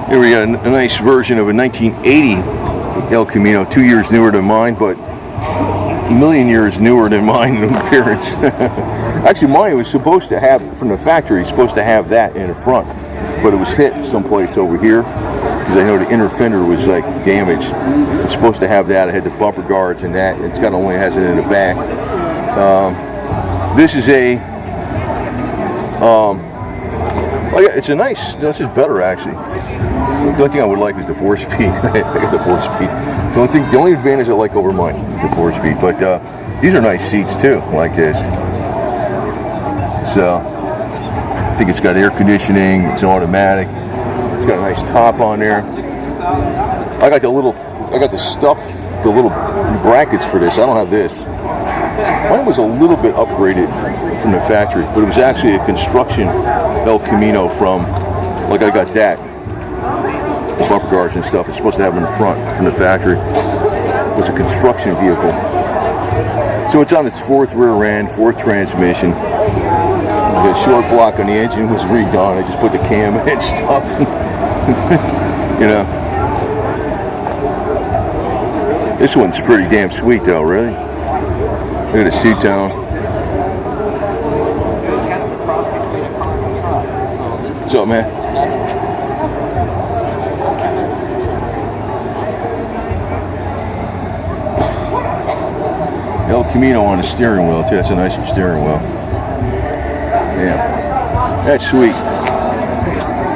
Here we got a nice version of a 1980 El Camino, 2 years newer than mine, but a million years newer than mine in appearance. Actually, mine was supposed to have, from the factory, supposed to have that in the front, but it was hit someplace over here because I know the inner fender was like damaged. It's supposed to have that. I had the bumper guards and that. It's got only has it in the back. This is a it's a nice. This is better actually. The only thing I would like is the 4-speed. I got the 4-speed. The only advantage I like over mine is the 4-speed. But these are nice seats too, like this. So I think it's got air conditioning. It's automatic. It's got a nice top on there. I got the little brackets for this. I don't have this. Mine was a little bit upgraded from the factory, but it was actually a construction El Camino from, like I got that. The bumper guards and stuff. It's supposed to have in the front from the factory. It was a construction vehicle. So it's on its 4th rear end, 4th transmission. The short block on the engine was redone. I just put the cam in and stuff. You know. This one's pretty damn sweet though, really. Look at the seat tone. What's up, man? El Camino on the steering wheel too. That's a nice steering wheel. Yeah, that's sweet.